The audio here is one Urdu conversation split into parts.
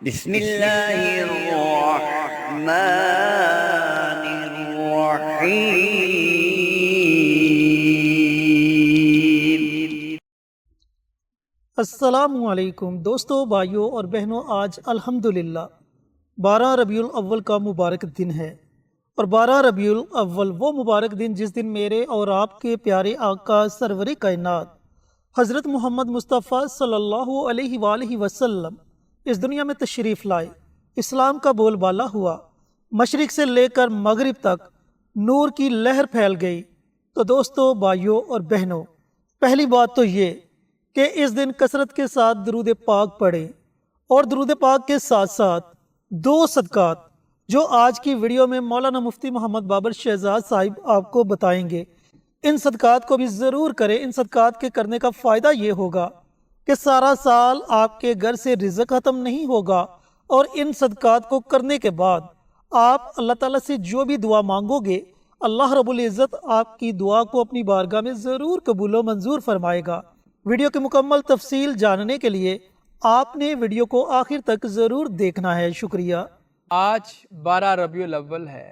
بسم اللہ الرحمن الرحیم۔ السلام علیکم دوستو، بھائیوں اور بہنوں، آج الحمدللہ 12 ربیع الاول کا مبارک دن ہے، اور 12 ربیع الاول وہ مبارک دن جس دن میرے اور آپ کے پیارے آقا سرور کائنات حضرت محمد مصطفیٰ صلی اللہ علیہ وآلہ وسلم اس دنیا میں تشریف لائے، اسلام کا بول بالا ہوا، مشرق سے لے کر مغرب تک نور کی لہر پھیل گئی۔ تو دوستو، بھائیوں اور بہنوں، پہلی بات تو یہ کہ اس دن کثرت کے ساتھ درود پاک پڑھیں، اور درود پاک کے ساتھ ساتھ دو صدقات جو آج کی ویڈیو میں مولانا مفتی محمد بابر شہزاد صاحب آپ کو بتائیں گے، ان صدقات کو بھی ضرور کریں۔ ان صدقات کے کرنے کا فائدہ یہ ہوگا کہ سارا سال آپ کے گھر سے رزق ختم نہیں ہوگا، اور ان صدقات کو کرنے کے بعد آپ اللہ تعالیٰ سے جو بھی دعا مانگو گے، اللہ رب العزت آپ کی دعا کو اپنی بارگاہ میں ضرور قبول و منظور فرمائے گا۔ ویڈیو کی مکمل تفصیل جاننے کے لیے آپ نے ویڈیو کو آخر تک ضرور دیکھنا ہے۔ شکریہ۔ آج 12 ربیع الاول ہے،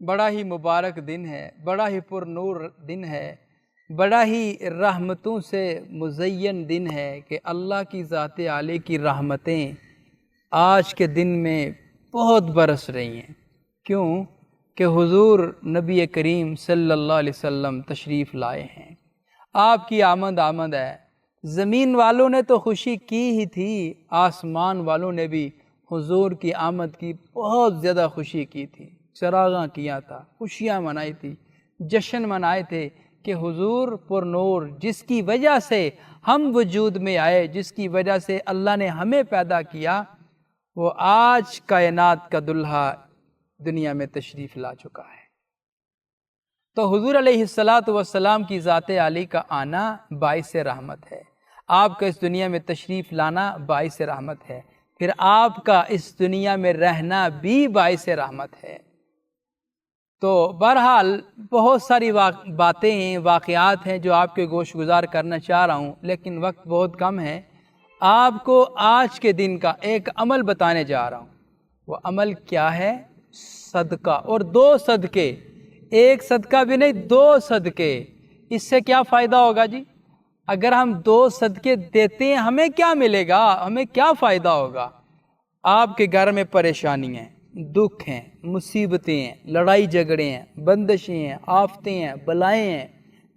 بڑا ہی مبارک دن ہے، بڑا ہی پر نور دن ہے، بڑا ہی رحمتوں سے مزین دن ہے کہ اللہ کی ذات عالی کی رحمتیں آج کے دن میں بہت برس رہی ہیں۔ کیوں کہ حضور نبی کریم صلی اللہ علیہ وسلم تشریف لائے ہیں۔ آپ کی آمد ہے۔ زمین والوں نے تو خوشی کی ہی تھی، آسمان والوں نے بھی حضور کی آمد کی بہت زیادہ خوشی کی تھی، چراغاں کیا تھا، خوشیاں منائی تھی، جشن منائے تھے کہ حضور پر نور جس کی وجہ سے ہم وجود میں آئے، جس کی وجہ سے اللہ نے ہمیں پیدا کیا، وہ آج کائنات کا دلہا دنیا میں تشریف لا چکا ہے۔ تو حضور علیہ السلام کی ذات عالی کا آنا باعث رحمت ہے، آپ کا اس دنیا میں تشریف لانا باعث رحمت ہے، پھر آپ کا اس دنیا میں رہنا بھی باعث رحمت ہے۔ تو بہرحال بہت ساری باتیں ہیں، واقعات ہیں جو آپ کے گوش گزار کرنا چاہ رہا ہوں، لیکن وقت بہت کم ہے۔ آپ کو آج کے دن کا ایک عمل بتانے جا رہا ہوں۔ وہ عمل کیا ہے؟ صدقہ، اور دو صدقے، ایک صدقہ بھی نہیں، دو صدقے۔ اس سے کیا فائدہ ہوگا جی؟ اگر ہم دو صدقے دیتے ہیں ہمیں کیا ملے گا؟ ہمیں کیا فائدہ ہوگا؟ آپ کے گھر میں پریشانیاں ہیں، دکھ ہیں، مصیبتیں ہیں، لڑائی جھگڑے ہیں، بندشیں ہیں، آفتیں ہیں، بلائیں ہیں،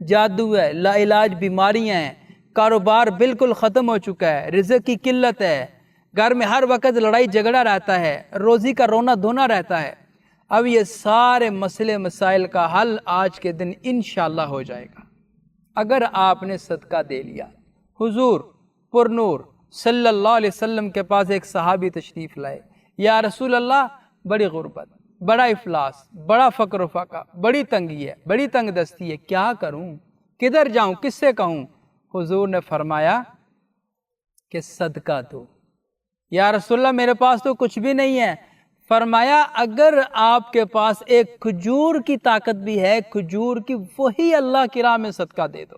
جادو ہے، لا علاج بیماریاں ہیں، کاروبار بالکل ختم ہو چکا ہے، رزق کی قلت ہے، گھر میں ہر وقت لڑائی جھگڑا رہتا ہے، روزی کا رونا دھونا رہتا ہے۔ اب یہ سارے مسئلے مسائل کا حل آج کے دن انشاءاللہ ہو جائے گا اگر آپ نے صدقہ دے لیا۔ حضور پر نور صلی اللہ علیہ وسلم کے پاس ایک صحابی تشریف لائے، یا رسول اللہ، بڑی غربت، بڑا افلاس، بڑا فقر و فاقہ، بڑی تنگی ہے، بڑی تنگ دستی ہے، کیا کروں؟ کدھر جاؤں؟ کس سے کہوں؟ حضور نے فرمایا کہ صدقہ دو۔ یا رسول اللہ، میرے پاس تو کچھ بھی نہیں ہے۔ فرمایا اگر آپ کے پاس ایک کھجور کی طاقت بھی ہے، کھجور کی، وہی اللہ کی راہ میں صدقہ دے دو،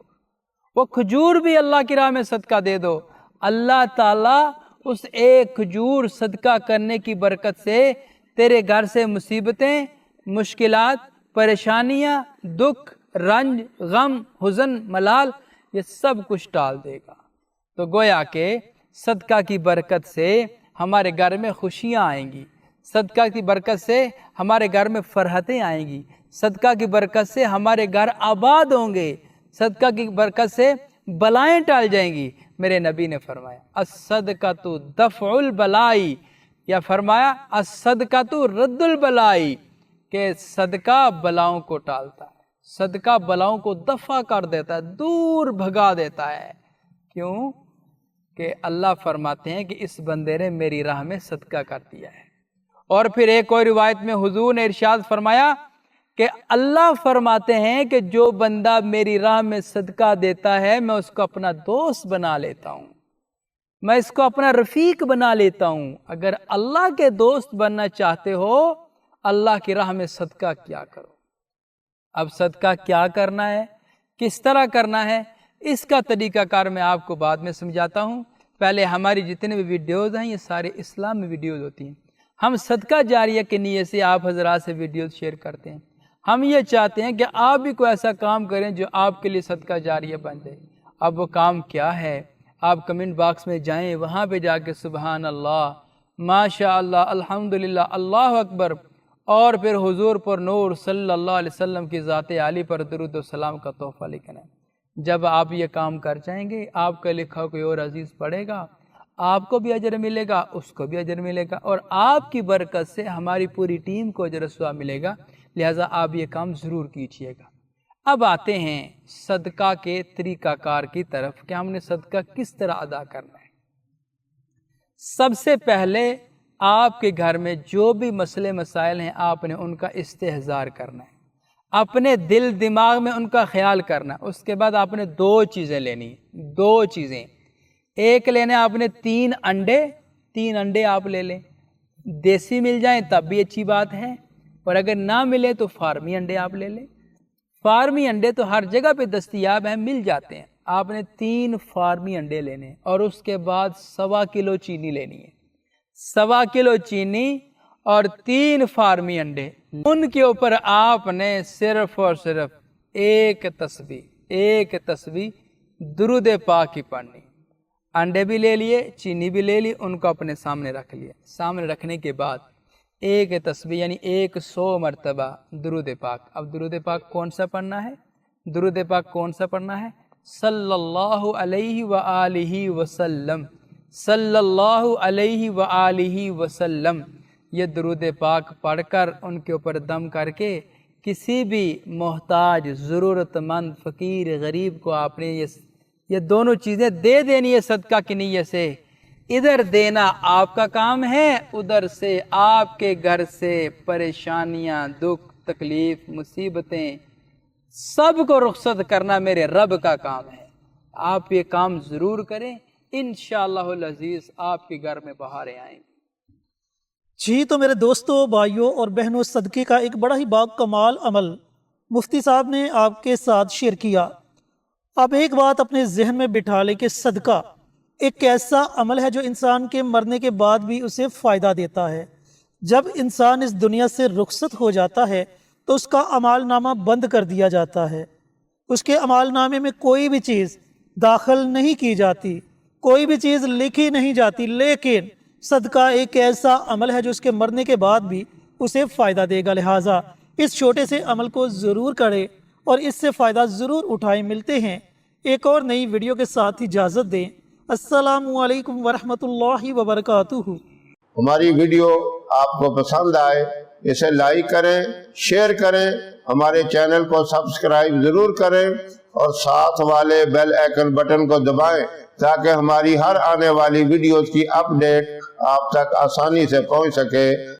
وہ کھجور بھی اللہ کی راہ میں صدقہ دے دو۔ اللہ تعالیٰ اس ایک کھجور صدقہ کرنے کی برکت سے تیرے گھر سے مصیبتیں، مشکلات، پریشانیاں، دکھ، رنج، غم، حزن، ملال، یہ سب کچھ ٹال دے گا۔ تو گویا کہ صدقہ کی برکت سے ہمارے گھر میں خوشیاں آئیں گی، صدقہ کی برکت سے ہمارے گھر میں فرحتیں آئیں گی، صدقہ کی برکت سے ہمارے گھر آباد ہوں گے، صدقہ کی برکت سے بلائیں ٹال جائیں گی۔ میرے نبی نے فرمایا الصدقۃ دفع البلائی، یا فرمایا الصدقۃ رد البلائی، کہ صدقہ بلاؤں کو ٹالتا ہے، صدقہ بلاؤں کو دفع کر دیتا ہے، دور بھگا دیتا ہے۔ کیوں کہ اللہ فرماتے ہیں کہ اس بندے نے میری راہ میں صدقہ کر دیا ہے۔ اور پھر ایک اور روایت میں حضور نے ارشاد فرمایا کہ اللہ فرماتے ہیں کہ جو بندہ میری راہ میں صدقہ دیتا ہے میں اس کو اپنا دوست بنا لیتا ہوں، میں اس کو اپنا رفیق بنا لیتا ہوں۔ اگر اللہ کے دوست بننا چاہتے ہو، اللہ کی راہ میں صدقہ کیا کرو۔ اب صدقہ کیا کرنا ہے، کس طرح کرنا ہے، اس کا طریقہ کار میں آپ کو بعد میں سمجھاتا ہوں۔ پہلے ہماری جتنے بھی ویڈیوز ہیں یہ سارے اسلام میں ویڈیوز ہوتی ہیں. ہم صدقہ جاریہ کی نیت سے آپ حضرات سے ویڈیوز شیئر کرتے ہیں. ہم یہ چاہتے ہیں کہ آپ بھی کوئی ایسا کام کریں جو آپ کے لیے صدقہ جاریہ بن جائے. اب وہ کام کیا ہے؟ آپ کمنٹ باکس میں جائیں، وہاں پہ جا کے سبحان اللہ، ماشاء اللہ، الحمدللہ، اللہ اکبر، اور پھر حضور پر نور صلی اللہ علیہ وسلم کی ذات عالی پر درود و سلام کا تحفہ لکھنا ہے. جب آپ یہ کام کر جائیں گے، آپ کا لکھا کوئی اور عزیز پڑھے گا، آپ کو بھی اجر ملے گا، اس کو بھی اجر ملے گا، اور آپ کی برکت سے ہماری پوری ٹیم کو اجر و ثواب ملے گا. لہٰذا آپ یہ کام ضرور کیجیے گا. اب آتے ہیں صدقہ کے طریقہ کار کی طرف کہ ہم نے صدقہ کس طرح ادا کرنا ہے. سب سے پہلے آپ کے گھر میں جو بھی مسئلے مسائل ہیں آپ نے ان کا استحضار کرنا ہے، اپنے دل دماغ میں ان کا خیال کرنا ہے. اس کے بعد آپ نے 2 چیزیں لینی ہیں، 2 چیزیں. ایک لینے آپ نے 3 انڈے، 3 انڈے آپ لے لیں. دیسی مل جائیں تب بھی اچھی بات ہے، اور اگر نہ ملے تو فارمی انڈے آپ لے لیں. فارمی انڈے تو ہر جگہ پہ دستیاب ہیں، مل جاتے ہیں. آپ نے 3 فارمی انڈے لینے ہیں، اور اس کے بعد 1.25 کلو چینی لینی ہے. 1.25 کلو چینی اور 3 فارمی انڈے، ان کے اوپر آپ نے صرف اور صرف ایک تسبیح درود پاک کی پڑھنی. انڈے بھی لے لیے، چینی بھی لے لی، ان کو اپنے سامنے رکھ لیا. سامنے رکھنے کے بعد ایک تسبیح یعنی 100 مرتبہ درود پاک. اب درود پاک کون سا پڑھنا ہے؟ درود پاک کون سا پڑھنا ہے؟ صلی اللہ علیہ وآلہ وسلم، صلی اللہ علیہ وآلہ وسلم. یہ درود پاک پڑھ کر ان کے اوپر دم کر کے کسی بھی محتاج، ضرورت مند، فقیر، غریب کو آپ نے یہ دونوں چیزیں دے دینی ہے صدقہ کی نیت سے. ادھر دینا آپ کا کام ہے، ادھر سے آپ کے گھر سے پریشانیاں، دکھ، تکلیف، مصیبتیں سب کو رخصت کرنا میرے رب کا کام ہے. آپ یہ کام ضرور کریں، انشاءاللہ العزیز آپ کے گھر میں بہاریں آئیں. جی تو میرے دوستوں، بھائیوں اور بہنوں، صدقے کا ایک بڑا ہی با کمال عمل مفتی صاحب نے آپ کے ساتھ شیئر کیا. آپ ایک بات اپنے ذہن میں بٹھا لیں کہ صدقہ ایک ایسا عمل ہے جو انسان کے مرنے کے بعد بھی اسے فائدہ دیتا ہے. جب انسان اس دنیا سے رخصت ہو جاتا ہے تو اس کا اعمال نامہ بند کر دیا جاتا ہے. اس کے اعمال نامے میں کوئی بھی چیز داخل نہیں کی جاتی، کوئی بھی چیز لکھی نہیں جاتی. لیکن صدقہ ایک ایسا عمل ہے جو اس کے مرنے کے بعد بھی اسے فائدہ دے گا. لہٰذا اس چھوٹے سے عمل کو ضرور کریں اور اس سے فائدہ ضرور اٹھائیں. ملتے ہیں ایک اور نئی ویڈیو کے ساتھ. اجازت دیں. السلام علیکم ورحمۃ اللہ وبرکاتہ. ہماری ویڈیو آپ کو پسند آئے اسے لائک کریں، شیئر کریں، ہمارے چینل کو سبسکرائب ضرور کریں اور ساتھ والے بیل آئیکن بٹن کو دبائیں تاکہ ہماری ہر آنے والی ویڈیوز کی اپ ڈیٹ آپ تک آسانی سے پہنچ سکے.